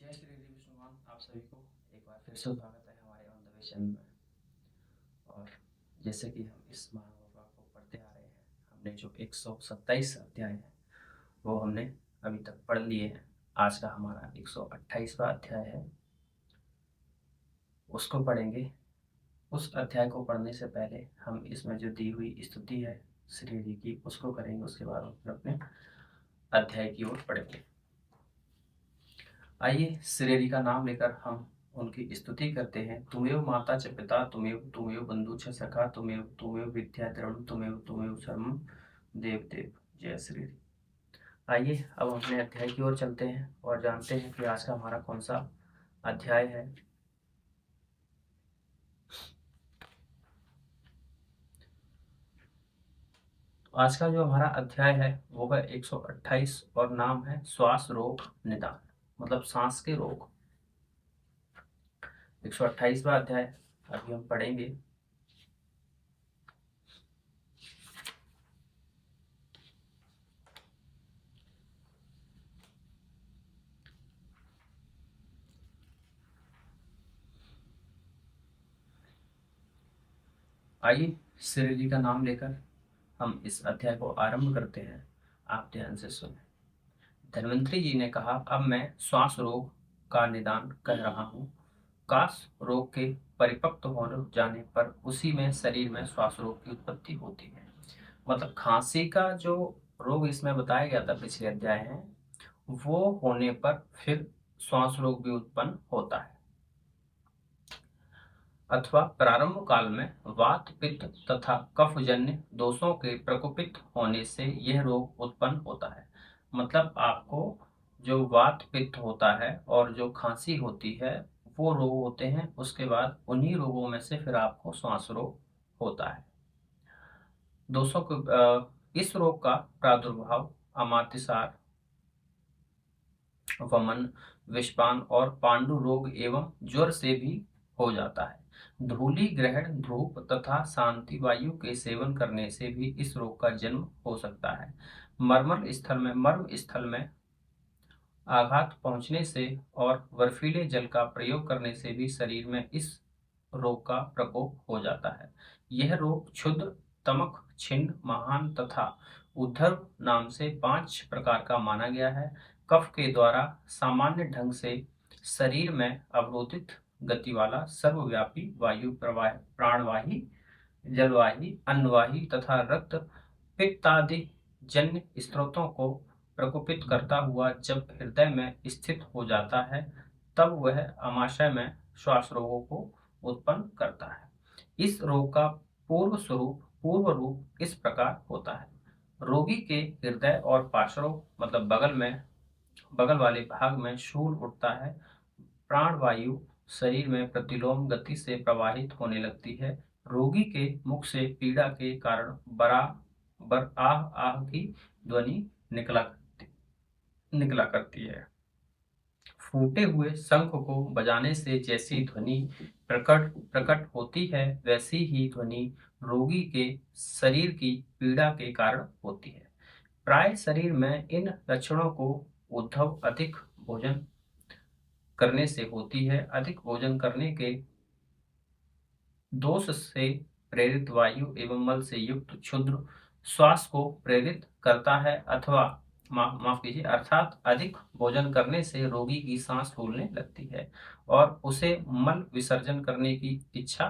जय श्री हरि विष्णुवान। आप सभी को एक बार फिर से स्वागत है हमारे ऑन द वे चैनल में। और जैसे कि हम इस महानुभाव को पढ़ते आ रहे हैं, हमने जो 127 अध्याय हैं वो हमने अभी तक पढ़ लिए हैं। आज का हमारा 128वां अध्याय है, उसको पढ़ेंगे। उस अध्याय को पढ़ने से पहले हम इसमें जो दी हुई स्तुति है श्री हरि की, उसको करेंगे। उसके बाद हम अपने अध्याय की ओर पढ़ेंगे। आइए श्री हरि का नाम लेकर हम उनकी स्तुति करते हैं। तुमेव माता च पिता, तुमेव बंधु च सखा, तुमेव विद्या द्रविड़, तुमेव सर्वम देव देव। जय श्री हरि। आइए अब अपने अध्याय की ओर चलते हैं और जानते हैं कि आज का हमारा कौन सा अध्याय है। तो आज का जो हमारा अध्याय है वो है 128 और नाम है श्वास रोग निदान, मतलब सांस के रोग। 128वां अध्याय अभी हम पढ़ेंगे। आइए श्री हरि का नाम लेकर हम इस अध्याय को आरंभ करते हैं। आप ध्यान से सुने। धन्वंतरी जी ने कहा, अब मैं श्वास रोग का निदान कह रहा हूँ। काश रोग के परिपक्व हो जाने पर उसी में शरीर में श्वास रोग की उत्पत्ति होती है। मतलब खांसी का जो रोग इसमें बताया गया था पिछले अध्याय है, वो होने पर फिर श्वास रोग भी उत्पन्न होता है। अथवा प्रारंभ काल में वात पित्त तथा कफजन्य दोषों के प्रकोपित होने से यह रोग उत्पन्न होता है। मतलब आपको जो वात पित्त होता है और जो खांसी होती है वो रोग होते हैं, उसके बाद उन्हीं रोगों में से फिर आपको श्वास रोग होता है। दोषों के इस रोग का प्रादुर्भाव अमात्यसार, वमन, विषपान और पांडु रोग एवं ज्वर से भी हो जाता है। धूलि ग्रहण, धूप तथा शांति वायु के सेवन करने से भी इस रोग का जन्म हो सकता है। मर्म स्थल में आघात पहुंचने से और बर्फीले जल का प्रयोग करने से भी शरीर में इस रोग का प्रकोप हो जाता है। यह रोग क्षुद्र, तमक, छिन्न, महान तथा उद्धर नाम से 5 प्रकार का माना गया है। कफ के द्वारा सामान्य ढंग से शरीर में अवरोधित गति वाला सर्वव्यापी वायु प्रवाह प्राणवाही, जलवाही, अन्नवाही तथा रक्त पित्तादि जन्य स्रोतों को प्रकोपित करता हुआ जब हृदय में स्थित हो जाता है, तब वह आमाशय में श्वास रोगों को उत्पन्न करता है। इस रोग का पूर्व रूप इस प्रकार होता है। रोगी के हृदय और पार्श्व मतलब बगल वाले भाग में शूल उठता है। प्राणवायु शरीर में प्रतिलोम गति से प्रवाहित होने लगती है। रोगी के मुख से पीड़ा के कारण बराबर आह आह की ध्वनि निकला करती है। फूटे हुए शंख को बजाने से जैसी ध्वनि प्रकट होती है, वैसी ही ध्वनि रोगी के शरीर की पीड़ा के कारण होती है। प्राय शरीर में इन लक्षणों को उद्धव अधिक भोजन करने से होती है। अधिक भोजन करने के दोष से प्रेरित वायु एवं मल से युक्त क्षुद्र श्वास को प्रेरित करता है, अथवा माफ कीजिए, अर्थात अधिक भोजन करने से रोगी की सांस फूलने लगती है और उसे मल विसर्जन करने की इच्छा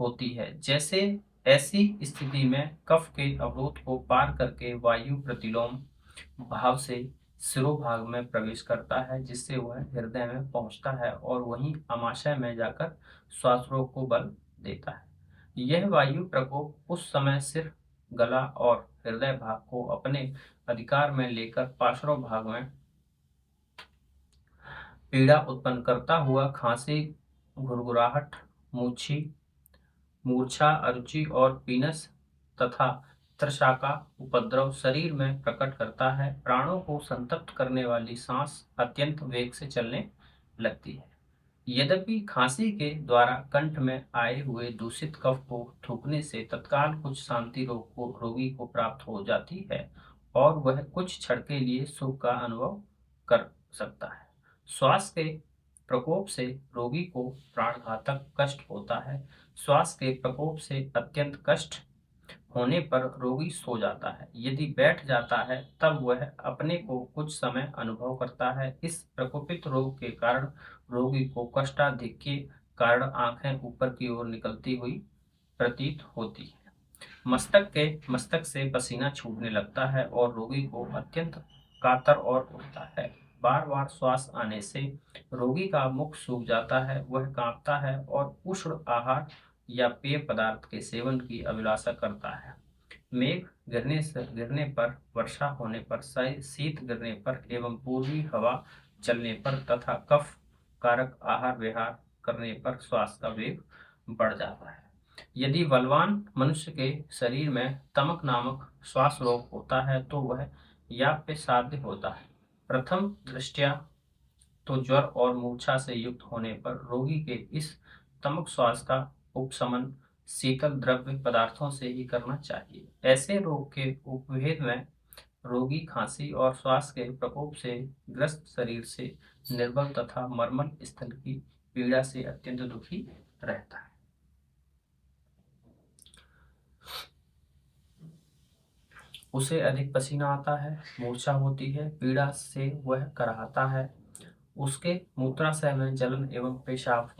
होती है। जैसे ऐसी स्थिति में कफ के अवरोध को पार करके वायु प्रतिलोम भाव से सिरोभाग में प्रवेश करता है, जिससे वह हृदय में पहुंचता है और वहीं आमाशय में जाकर श्वास रोग को बल देता है। यह वायु प्रकोप उस समय सिर, गला और हृदय भाग को अपने अधिकार में लेकर पार्श्व भाग में पीड़ा उत्पन्न करता हुआ खांसी, घुरघुराहट, मूर्छा, अरुचि और पीनस तथा तृषा का उपद्रव शरीर में प्रकट करता है। प्राणों को संतप्त करने वाली सांस अत्यंत वेग से चलने लगती है। यद्यपि खांसी के द्वारा कंठ में आए हुए दूषित कफ को थूकने से तत्काल कुछ शांति रोगी को प्राप्त हो जाती है और वह कुछ क्षण के लिए सुख का अनुभव कर सकता है। श्वास के प्रकोप से रोगी को प्राणघातक कष्ट होता है। श्वास के प्रकोप से अत्यंत कष्ट होने पर रोगी सो जाता है। यदि बैठ जाता है तब वह अपने को कुछ समय अनुभव करता है। इस प्रकोपित रोग के कारण रोगी को कष्टाधिक्य के कारण आंखें ऊपर की ओर निकलती हुई प्रतीत होती है। मस्तक से पसीना छूटने लगता है और रोगी को अत्यंत कातर और उठता है। बार बार श्वास आने से रोगी का मुख सूख जाता है, वह कांपता है और उष्ण आहार या पेय पदार्थ के सेवन की अभिलाषा करता है। मेघ गिरने पर, वर्षा होने पर, शीत गिरने पर एवं पूर्वी हवा चलने पर तथा कफ कारक आहार विहार करने पर श्वास का वेग बढ़ जाता है। यदि बलवान मनुष्य के शरीर में तमक नामक श्वास रोग होता है तो वह याप्य साध्य होता है। प्रथम दृष्टया तो ज्वर और मूर्छा से युक्त होने पर रोगी के इस तमक श्वास का उपशमन शीतल द्रव्य पदार्थों से ही करना चाहिए। ऐसे रोग के उपभेद में रोगी खांसी और श्वास के प्रकोप से ग्रस्त शरीर से निर्बल तथा मर्मल स्थल की पीड़ा से अत्यंत दुखी रहता है। उसे अधिक पसीना आता है, मूर्छा होती है, पीड़ा से वह कराहता है। उसके मूत्राशय में जलन एवं पेशाब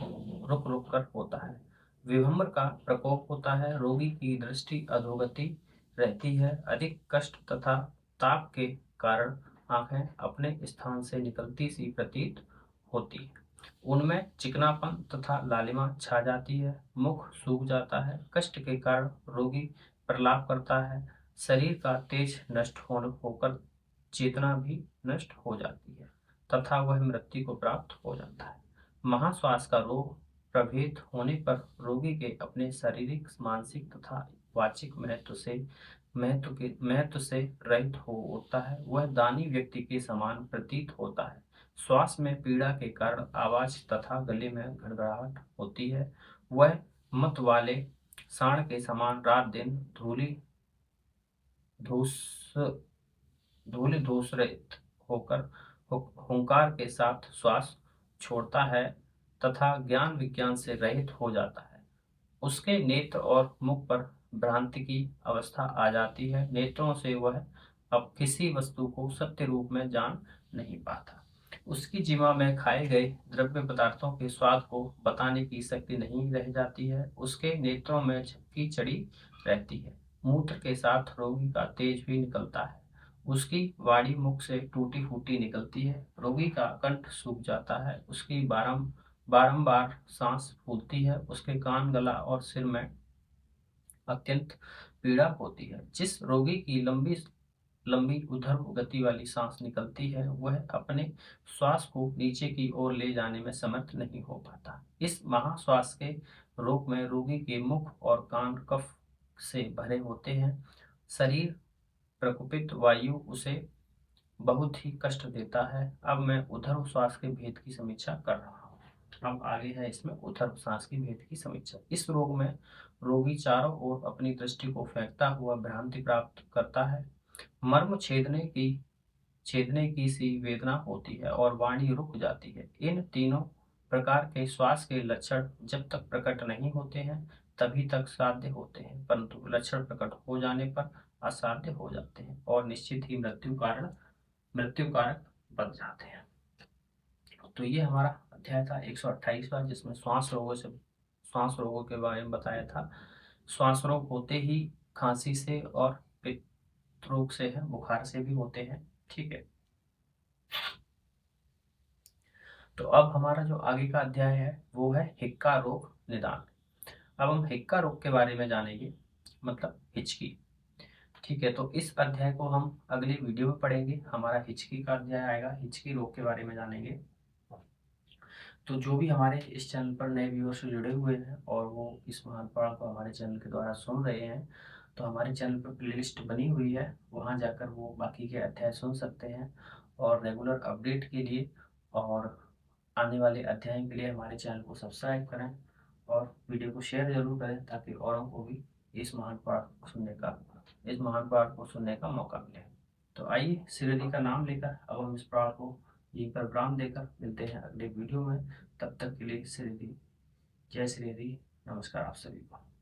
रुक रुक कर होता है। विभंबर का प्रकोप होता है। रोगी की दृष्टि अधोगति रहती है। अधिक कष्ट तथा ताप के कारण आंखें अपने स्थान से निकलती सी प्रतीत होती है। उनमें चिकनापन तथा लालिमा छा जाती है। मुख सूख जाता है। कष्ट के कारण रोगी प्रलाप करता है। शरीर का तेज नष्ट होकर चेतना भी नष्ट हो जाती है तथा वह मृत्यु को प्राप्त हो जाता है। महाश्वास का रोग प्रभेद होने पर रोगी के अपने शारीरिक, मानसिक तथा वाचिक महत्व से रहित हो उठता है। वह दानी व्यक्ति के समान प्रतीत होता है। श्वास में पीड़ा के कारण आवाज तथा गले में घड़घड़ाहट होती है। वह मत वाले सांड के समान रात दिन धूस धूल धूसरित होकर हुंकार के साथ श्वास छोड़ता है तथा ज्ञान विज्ञान से रहित हो जाता है। उसके नेत्र और मुख पर भ्रांति की अवस्था आ जाती है। नेत्रों से वह अब किसी वस्तु को सत्य रूप में जान नहीं पाता। उसकी जीवा में खाए गए द्रव्य पदार्थों के स्वाद को बताने की शक्ति नहीं रह जाती है। उसके नेत्रों में झपकी चढ़ी रहती है। मूत्र के साथ रोगी का तेज भी निकलता है। उसकी वाणी मुख से टूटी फूटी निकलती है। रोगी का कंठ सूख जाता है। उसकी बारंबार सांस फूलती है। उसके कान, गला और सिर में अत्यंत पीड़ा होती है। जिस रोगी की लंबी लंबी ऊर्ध्व गति वाली सांस निकलती है वह अपने श्वास को नीचे की ओर ले जाने में समर्थ नहीं हो पाता। इस महाश्वास के रोग में रोगी के मुख और कान कफ से भरे होते हैं। शरीर प्रकुपित वायु उसे बहुत ही कष्ट देता है। अब मैं उदर श्वास के भेद की समीक्षा कर रहा हूँ। अब आगे है इसमें उदर श्वास की भेद की समीक्षा। इस रोग में रोगी चारों ओर अपनी दृष्टि को फेंकता हुआ भ्रांति प्राप्त करता है। मर्म छेदने की सी वेदना होती है और वाणी रुक जाती है। इन तीनों प्रकार के श्वास के लक्षण जब तक प्रकट नहीं होते हैं तभी तक साध्य होते हैं, परंतु लक्षण प्रकट हो जाने पर असाध्य हो जाते हैं और निश्चित ही मृत्यु कारक बन जाते हैं। तो ये हमारा अध्याय था 128वां, जिसमें श्वास रोगों के बारे में बताया था। श्वास रोग होते ही खांसी से और पित्त रोग से है, बुखार से भी होते हैं। ठीक है। तो अब हमारा जो आगे का अध्याय है वो है हिक्का रोग निदान। अब हम हिक्का रोग के बारे में जानेंगे, मतलब हिचकी। ठीक है, तो इस अध्याय को हम अगली वीडियो में पढ़ेंगे। हमारा हिचकी का अध्याय आएगा, हिचकी रोग के बारे में जानेंगे। तो जो भी हमारे इस चैनल पर नए व्यूअर्स जुड़े हुए हैं और वो इस महापुराण को हमारे चैनल के द्वारा सुन रहे हैं, तो हमारे चैनल पर प्लेलिस्ट बनी हुई है, वहाँ जाकर वो बाकी के अध्याय सुन सकते हैं। और रेगुलर अपडेट के लिए और आने वाले अध्याय के लिए हमारे चैनल को सब्सक्राइब करें और वीडियो को शेयर जरूर करें ताकि औरों को भी इस महान पुराण को सुनने का मौका मिले। तो आइए श्री हरि का नाम लेकर अब हम इस पुराण को यहीं पर विराम देकर मिलते हैं अगले वीडियो में। तब तक के लिए श्री हरि, जय श्री हरि, नमस्कार आप सभी को।